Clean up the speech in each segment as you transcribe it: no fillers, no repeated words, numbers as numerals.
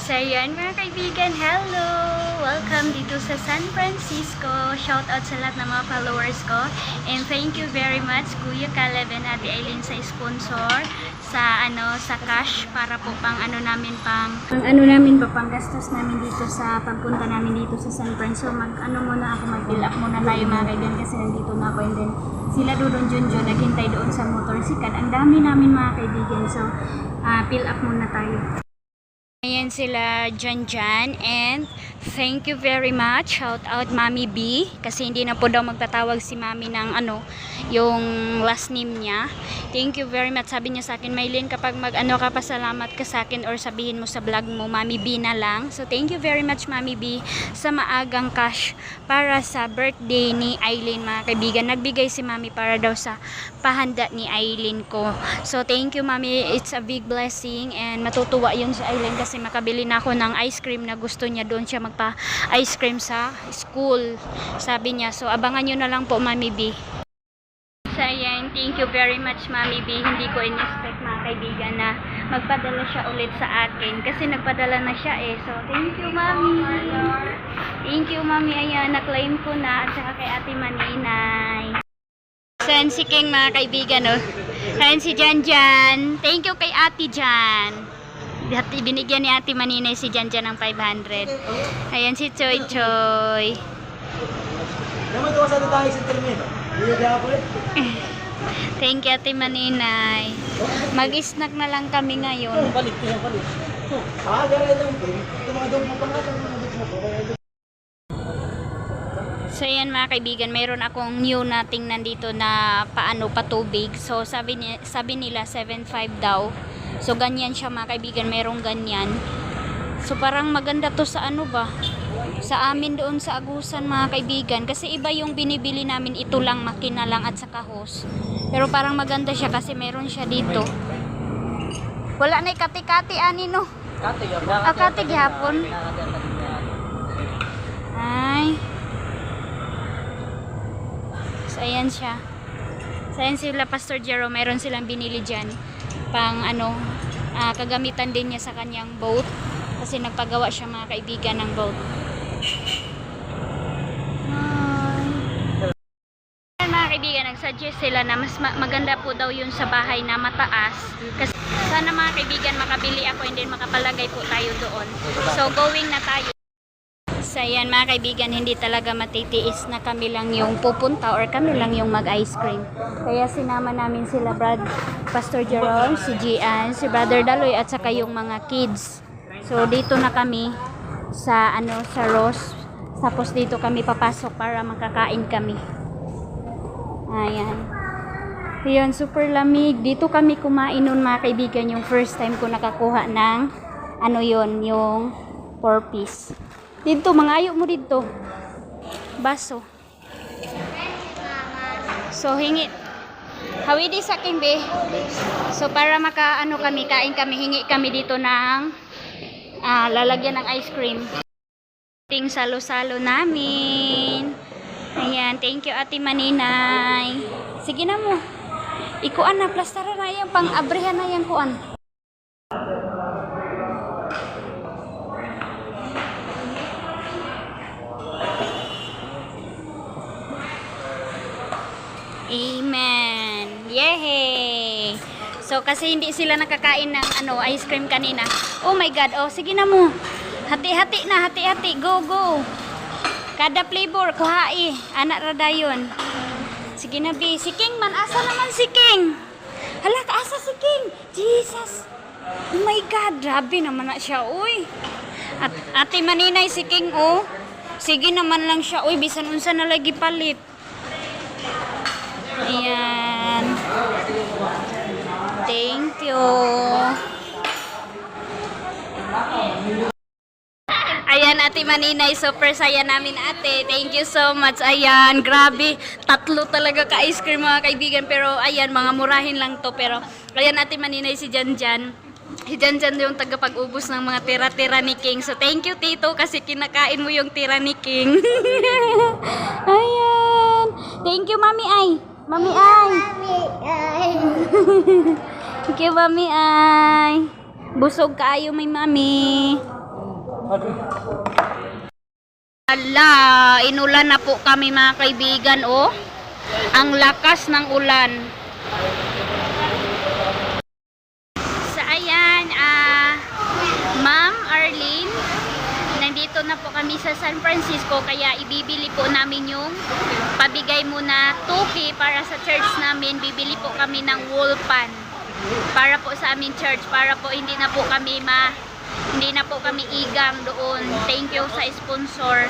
So yan mga kaibigan, hello! Welcome dito sa San Francisco. Shout out sa lahat ng mga followers ko. And thank you very much Kuya Caleb and Ate Aileen sa sponsor sa cash para po pang gastos namin dito sa pagpunta namin dito sa San Francisco. Mag-fill up muna tayo mga kaibigan kasi nandito na ako, and then sila Dudon Junjun naghintay doon sa motorsikad. Ang dami namin mga kaibigan, so fill up muna tayo. Ayan sila Jan, and thank you very much. Shout out Mami B kasi hindi na po daw magtatawag si Mami ng yung last name niya. Thank you very much. Sabi niya sa akin, Maylin, kapag ka pasalamat ka sa akin or sabihin mo sa vlog mo, Mami B na lang. So thank you very much Mami B sa maagang cash para sa birthday ni Aileen mga kaibigan. Nagbigay si Mami para daw sa pahanda ni Aileen ko. So thank you Mami, it's a big blessing, and matutuwa yun sa Aileen kasi makabili na ako ng ice cream na gusto niya. Doon siya magpa-ice cream sa school, sabi niya. So abangan nyo na lang po Mami B. So ayan, thank you very much Mami B. Hindi ko in-expect mga kaibigan na magpadala siya ulit sa akin kasi nagpadala na siya eh. So thank you Mami. Thank you Mami. Ayan, na-claim ko na, at saka kay Ate Maninay. Saan si King mga kaibigan, oh. Ayan si Jan. Thank you kay Ate Jan. Binigyan ni Ate Maninay si Jan ng 500. Ayan si Choy. Thank you Ate Maninay. Mag-snack na lang kami ngayon. So yan mga kaibigan, mayroon akong new na tingnan dito na patubig. So sabi nila 7.5 daw. So ganyan siya mga kaibigan, mayroong ganyan. So parang maganda to sa sa amin doon sa Agusan mga kaibigan. Kasi iba yung binibili namin, ito lang, makina lang at saka hose. Pero parang maganda siya kasi mayroon siya dito. Wala na kati-kati ani no? Kati gihapon. Ay. So ayan siya. So ayan sila Pastor Jero, mayroon silang binili dyan. Pang kagamitan din niya sa kanyang boat. Kasi nagpagawa siya mga kaibigan ng boat. Mga kaibigan, nag-suggest sila na mas maganda po daw yun sa bahay na mataas. Kasi sana mga kaibigan makabili ako and then makapalagay po tayo doon. So going na tayo. So ayan mga kaibigan, hindi talaga matitiis na kami lang yung pupunta or kami lang yung mag-ice cream. Kaya sinama namin sila Pastor Jerome, si Gian, si Brother Daloy at saka yung mga kids. So dito na kami sa Ross. Tapos dito kami papasok para makakain kami. Ayan. Ayan, super lamig. Dito kami kumain nun mga kaibigan, yung first time ko nakakuha ng yung 4-piece. Dito, mangayo mo dito. Baso. So, hingi. Hawidi sa akin, be. So, para kain kami, hingi kami dito ng lalagyan ng ice cream. Ting salo-salo namin. Ayan, thank you Ate Maninay. Sige na mo. Ikuan na, plastaran na yan, pang-abrehan na yan kuan. Amen. Yehey. So kasi hindi sila nakakain ng ice cream kanina. Oh my God. Oh, sige na mo. Hati-hati na, hati-hati. Go. Kada flavor kuhai. Anak ra dayon. Sige na bi. Si King man, asa naman si King? Hala, asa si King? Jesus. Oh my God, grabe naman na siya, uy. At Ate Maninay si King, oh. Sige naman lang siya, uy, bisan unsa na lagi palit. Ayan. Thank you. Ayan, Ate Maninay, super saya namin ate. Thank you so much. Ayan, grabe. 3 talaga ka-ice cream mga kaibigan. Pero ayan, mga murahin lang to. Pero ayan, Ate Maninay, si Jan. Si Jan yung tagapag-ubos ng mga tira-tira ni King. So thank you Tito kasi kinakain mo yung tira ni King. Ayan. Thank you Mami Ay. Mami Ay. Thank you Mami Ay. Busog kaayo may Mami. Ala, inulan na po kami mga kaibigan, oh. Ang lakas ng ulan. So, ayan, Ma'am Arlene, nandito na po kami sa San Francisco, kaya ibibili po namin yung pabigay muna 2K para sa church namin. Bibili po kami ng wall pan para po sa aming church, para po hindi na po kami igang doon. Thank you sa sponsor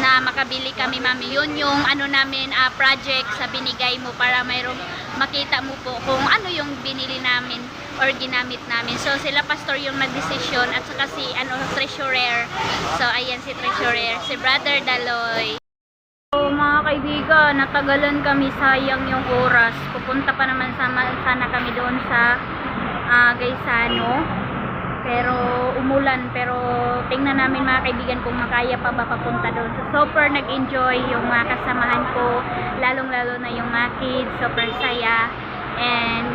na makabili kami, mami. Yun yung ano namin, project sa binigay mo, para mayroong makita mo po kung ano yung binili namin or ginamit namin. So sila pastor yung nagdesisyon, at saka si treasurer. So ayan si treasurer, si Brother Daloy. So mga kaibigan, natagalan kami, sayang yung oras. Pupunta pa naman sana kami doon sa Gaisano. Pero umulan, pero tingnan namin mga kaibigan kung makaya pa ba papunta doon. So super nag-enjoy yung mga kasamahan ko, lalong-lalo na yung mga kids, super saya. And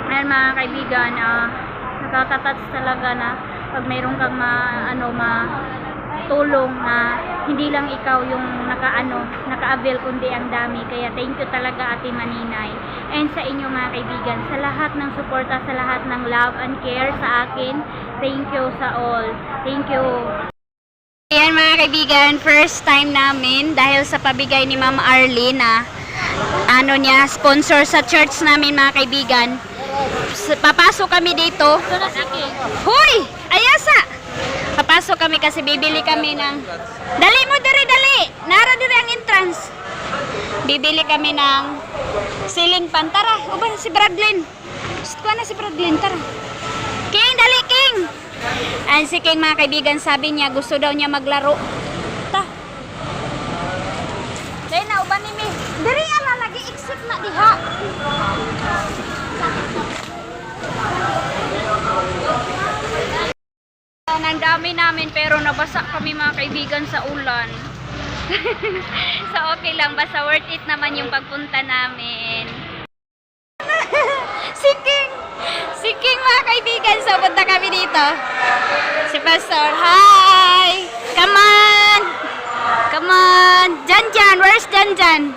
ayun mga kaibigan, nakaka-touch talaga na pag mayroon kang tulong na hindi lang ikaw yung naka-avail, kundi ang dami. Kaya thank you talaga Ate Maninay, and sa inyo mga kaibigan, sa lahat ng suporta, sa lahat ng love and care sa akin. Thank you sa all. Thank you. Ayan mga kaibigan, first time namin dahil sa pabigay ni Ma'am Arlene na sponsor sa church namin mga kaibigan. Papasok kami dito. Hoy! Ayasa! Papasok kami kasi bibili kami ng... Dali mo, dali! Nara diri ang entrance. Bibili kami ng ceiling fan. Tara, uban si Bradlin. Gusto na si Bradlin, tara. King, dali King! And si King mga kaibigan, sabi niya gusto daw niya maglaro. Ta. Dahil na, uban ni Mi. Diri ala, lagi exit na diha. Ang dami namin pero nabasa kami mga kaibigan sa ulan. So okay lang, basta worth it naman yung pagpunta namin. Si King mga kaibigan, so punta kami dito. Si Pastor, hi! Come on! Janjan, where's Janjan?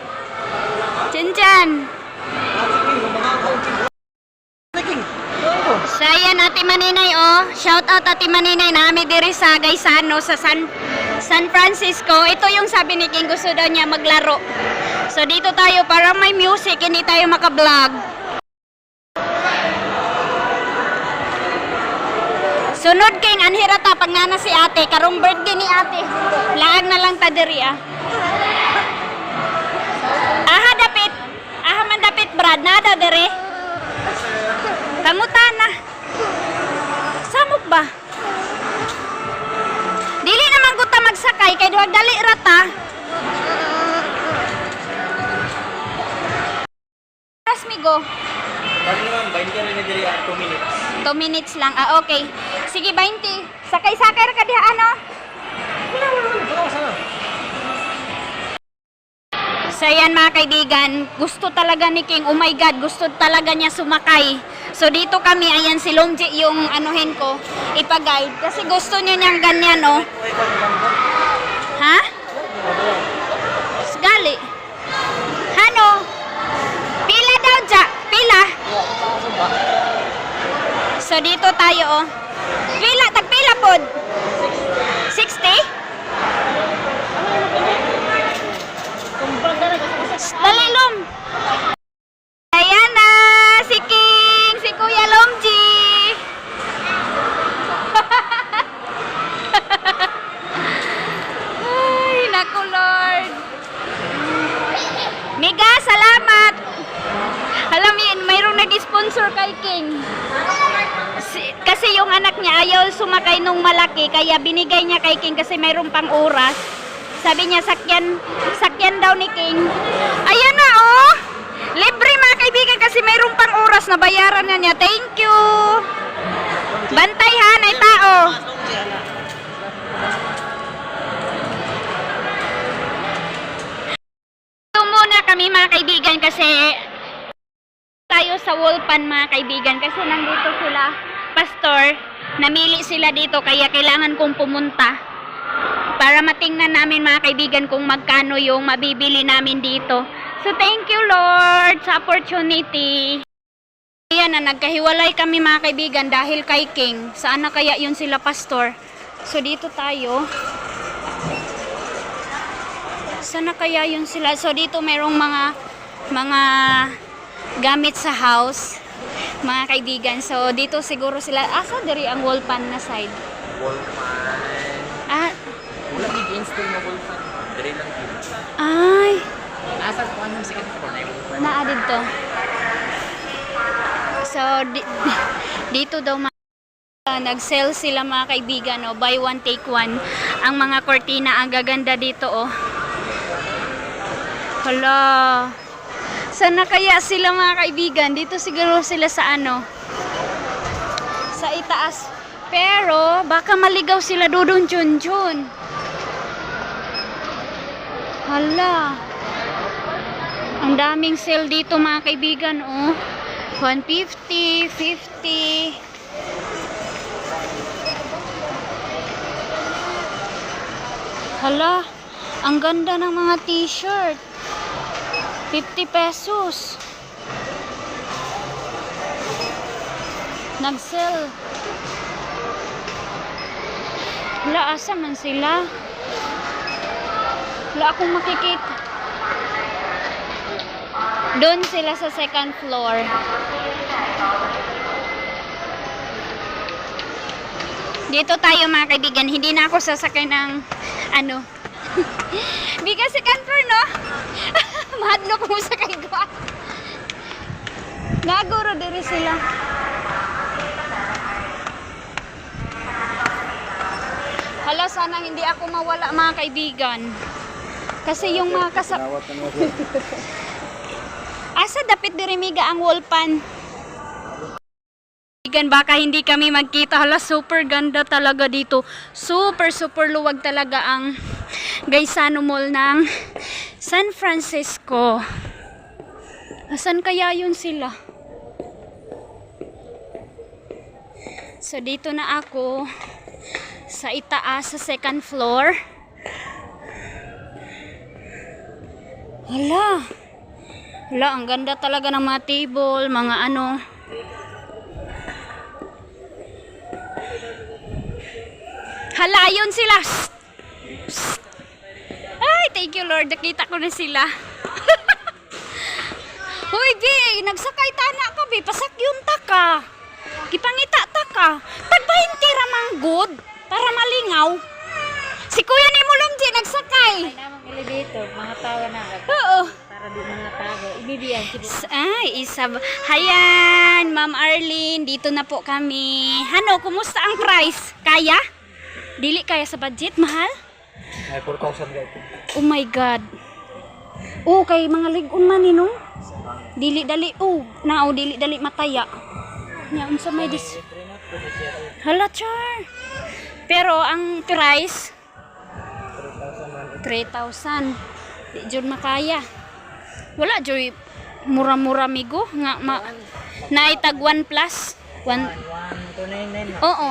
So ayan Ate Maninay, shout out Ate Maninay, nami diri sa Gaisano sa San Francisco. Ito yung sabi ni King, gusto daw niya maglaro. So dito tayo para may music, hindi tayo maka-vlog. Sunod King, anhirata pag nana si ate, karong birthday ni ate. Laag na lang ta diri Aha man dapit Brad, nada diri. Kamutan na. Samok ba? Dili naman ko ta magsakay kay duwag dali rata. Rasmigo. Dali naman 20 na diri 2 minutes. 2 minutes lang. Okay. Sige 20. Sakay-sakay ra ka diha So yan mga kaibigan, gusto talaga ni King, oh my God, gusto talaga niya sumakay. So dito kami, ayan si Lomji yung anuhin ko, ipa-guide. Kasi gusto niya niyang ganyan, oh. Ha? Gali. Hano? Pila daw dya? Pila? So dito tayo, oh. Pila, tagpila pod? 60? Dali, Lom. Ayan na, si King, si Kuya Lomji. Ay, naku Lord. Miga, salamat. Alam mo yun, mayroong nag-sponsor kay King. Kasi yung anak niya ayaw sumakay nung malaki, kaya binigay niya kay King kasi mayroong pang oras. Sabi niya, sakyan daw ni King. Ayan na, oh. Libre mga kaibigan kasi mayroong pang oras na bayaran na niya. Thank you. Bantay ha, nay tao. Ito muna kami mga kaibigan kasi tayo sa Wolpan mga kaibigan kasi nandito sila, Pastor. namili sila dito kaya kailangan kong pumunta para matingnan namin mga kaibigan kung magkano yung mabibili namin dito. So thank you Lord sa opportunity. Ayan na, nagkahiwalay kami mga kaibigan dahil kay King. Saan na kaya yun sila pastor? So dito tayo. Saan na kaya yun sila? So dito merong mga gamit sa house mga kaibigan. So dito siguro sila. Asa diri ang wall pan na side? Wall fan. Ah, Wala i-install mo wall fan. Dali lang yun. ay, Asa ko anong second floor na yung wall fan? naadid to. So dito daw nag-sell sila mga kaibigan, oh, buy one take one. Ang mga kortina ang gaganda dito, oh. Hala. Saan na kaya sila mga kaibigan? Dito siguro sila sa ano? Sa itaas. Pero baka maligaw sila doon chun. Hala. Ang daming sale dito mga kaibigan, oh. 150, 50. Hala, ang ganda ng mga t-shirt. 50 pesos. Nag-sell. Hala, asa man sila? Wala akong makikita. Doon sila sa second floor. Dito tayo mga kaibigan. Hindi na ako sasakay ng ano. Bigas second floor, no? Mahadlok mo sa kay ko. Naguro diri sila. Hala, sana hindi ako mawala mga kaibigan. Kasi yung mga asa dapit diri miga ang wall pan. Baka hindi kami magkita. Hala, super ganda talaga dito. Super luwag talaga ang Gaisano Mall ng San Francisco. Asan kaya yun sila? So dito na ako sa itaas, sa second floor. Hala, ang ganda talaga ng mga table, mga ano. Hala, yun sila. Ay, thank you Lord, nakita ko na sila. Hoy, Bi, nagsakay tana ka, Bi, pasakyun ta ka. Kipangita ta ka. Tagbahinti ramang good, para malingaw. Si Kuya ni Mulong nagsakay. Ay namang elevator, mga tawa na. Oo. Para di mga tawa. Ibibiyan. Ay, hayan, Ma'am Arlene, dito na po kami. Hano, kumusta ang price? Kaya? Dili kaya sa budget, mahal? Ay, 4,000 guys. Oh my God. Oh, kay mga ligon man ni no? Dili dali, dili dali mataya. Nya unsa may dis. Hala, char. Pero ang price 3,000. Di jud makaya. Wala joy mura-mura migo nga naitag 1 plus 1. 1,299. Oo,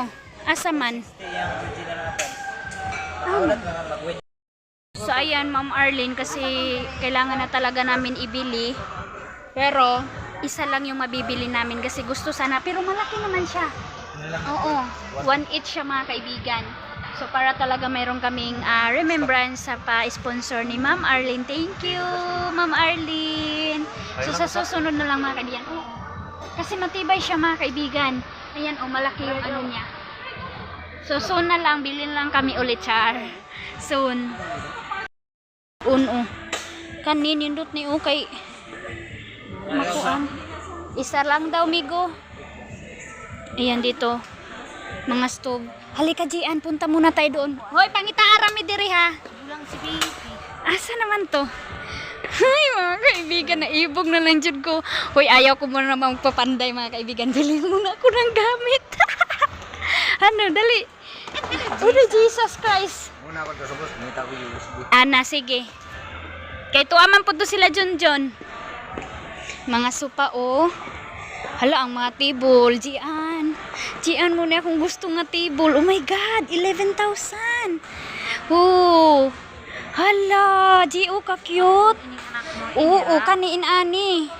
asa man. So ayan, Ma'am Arlene, kasi kailangan na talaga namin ibili. Pero isa lang yung mabibili namin kasi gusto sana, pero malaki naman siya. Oo, 1 each siya mga kaibigan. So para talaga mayroon kaming remembrance sa pa-sponsor ni Ma'am Arlene. Thank you, Ma'am Arlene. So sa susunod na lang mga kaibigan. Oo, kasi matibay siya mga kaibigan. Ayan, malaki yung ano niya. So soon na lang, bilhin lang kami ulit, char. Soon. Kanin nindot ni kay makuan. Isa lang daw migo. Ayan dito. Mga stove. Halika Jian, punta muna tayo doon. Hoy, pangitaara mi diri ha. Bulang si Baby. Asa naman to? Ay, mga kaibigan, naibog na lang dyan ko. Hoy, ayaw ko muna naman magpapanday mga kaibigan. Bilhin muna ako ng gamit. Ano, dali. Uy, Jesus Christ. Muna ako sa boss, kumita ko yung USB. Ana, sige. Kay tuaman po to sila John. Mga supa, oh. Hala, ang mga table, Jian. Gian mo na akong gusto nga table. Oh my God, 11,000. Oh. Hala, Gio ka cute. Oo, kaniin ani.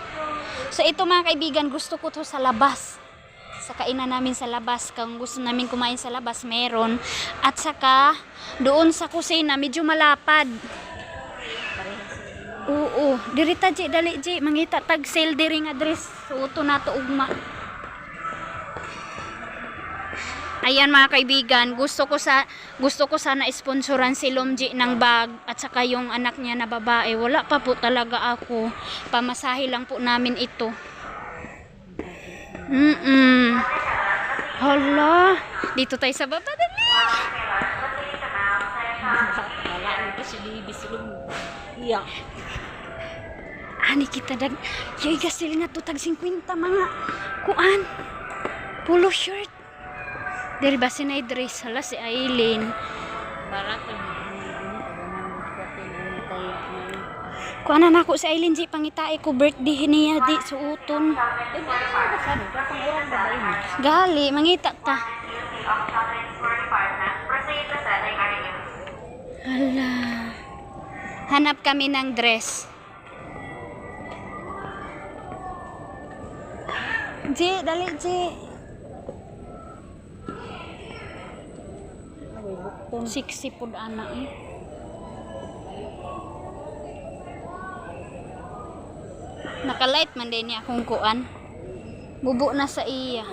So ito mga kaibigan, gusto ko to sa labas. Sa kainan namin sa labas. Kung gusto namin kumain sa labas, meron. At saka, doon sa kusina, medyo malapad. Oo, dirita G, dali G. Mangita tag sale diri nga dress. Suoto na to ugma. Ayan mga kaibigan, gusto ko sana sponsoran si Lomji ng bag at saka yung anak niya na babae. Wala pa po talaga ako. Pamasahe lang po namin ito. Hala, dito tayo sa baba. Dali. Wala ito si Bibi silong. Iyak. Ani kita dag. Yoy gasil nga to tag 50 mga kuan. Polo shirt. Dari ba sinay dress hala si Aileen. Barato. Kuanan ako si Aileen G pangitae ko birthday niya di suuton. Gali mangita ta. Hala. Hanap kami ng dress. G, dali G. 60 pud anak eh. Nakalight man din niya akong kuan. Bubo na sa iya.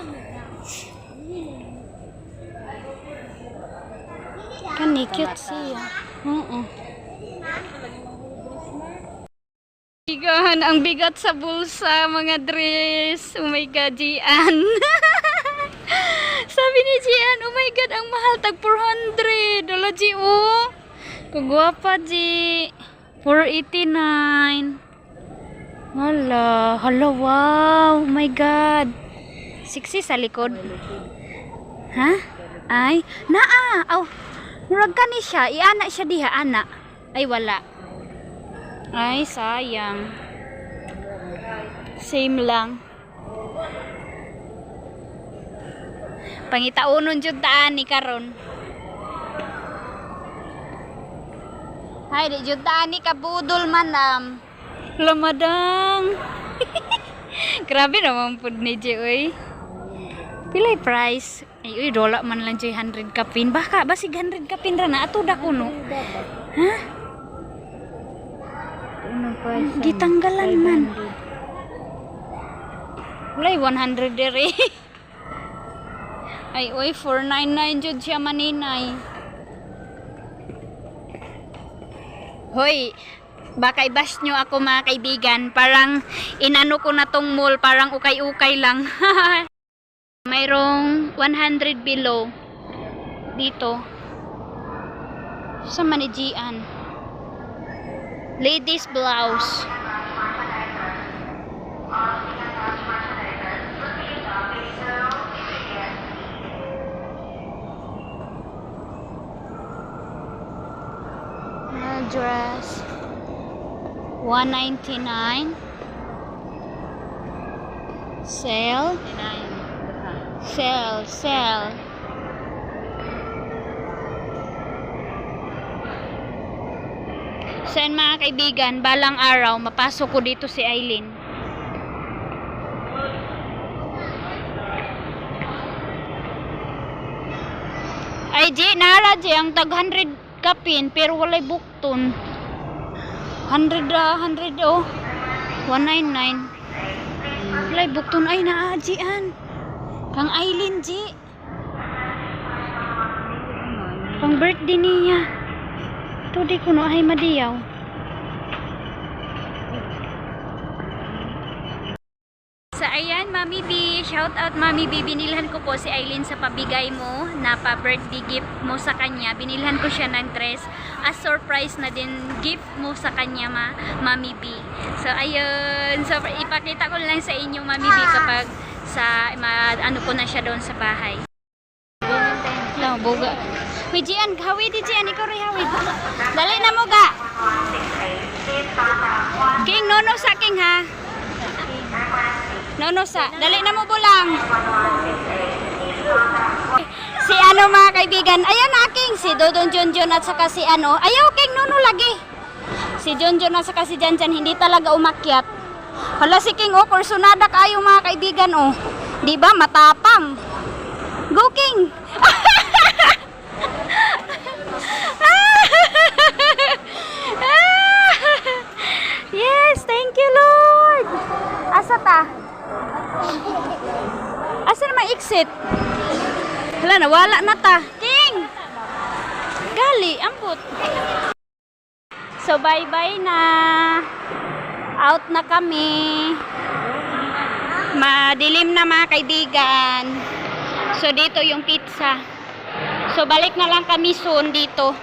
Kani cute siya. Bigan, ang bigat sa bulsa mga dress. Oh my God, Gian. Sabi ni Gian, oh my God, ang mahal, tag 400. Dala, G, oh. Kagwapa, G. 489. Hala, hala, wow. Oh my God. Sexy sa likod. Ha? Ay, naa. Oh, murag ka ni siya. Iana siya diha, ana. Ay, wala. Ay, sayang. Same lang. Pangitaunon jud taan ni karon. Hay di jud taan ni kabudol manam. Lamadang. Grabe naman pud ni Joy oy. Pilay price? Ay uy dola man lang Joy 100 kapin. Baka basig 100 kapin ra na ato da kuno. Ha? Gitanggalan man. Walay 100 dere. Ay, oy, 499 jud siya maninay. Hoy, baka i-bash nyo ako mga kaibigan. Parang inano ko na tong mall, parang ukay-ukay lang. Mayroong 100 below. Dito. Sa Manijian. Ladies blouse. Dress 199 sale sale so yun mga kaibigan, balang araw mapasok ko dito si Aileen. Ay G, nara G ang tag 100 kapin pero walay bukton. 100 oh. 199. Walay bukton ay naajian. Kang Aileen G. Pang birthday niya. Ito di ko no ay madiyaw. So ayan, Mami B, shout out Mami B, binilhan ko po si Aileen sa pabigay mo na pa-birthday gift mo sa kanya. Binilhan ko siya ng dress as surprise na din gift mo sa kanya, Mami B. So ayun, so ipakita ko lang sa inyo Mami B kapag sa ano ko na siya doon sa bahay. Lang boga. Hoy Gian, hawid di Gian, ikaw rin hawid. Dali na mo ga. King nono sa king ha. Nono sa, dali na mo bulang. Si ano mga kaibigan, ayan na King, si Dodon Junjun at saka si ano, ayaw King, nuno lagi. Si Junjun at saka si Janjan hindi talaga umakyat. Hala si King, oh, kursunada kayo mga kaibigan, oh. Di ba matapang. Go King! Yes, thank you Lord! Asa ta? Asa na may exit? Hala, nawala na ta. King! Gali, amput. So, bye-bye na. Out na kami. Madilim na mga kaibigan. So, dito yung pizza. So, balik na lang kami soon dito.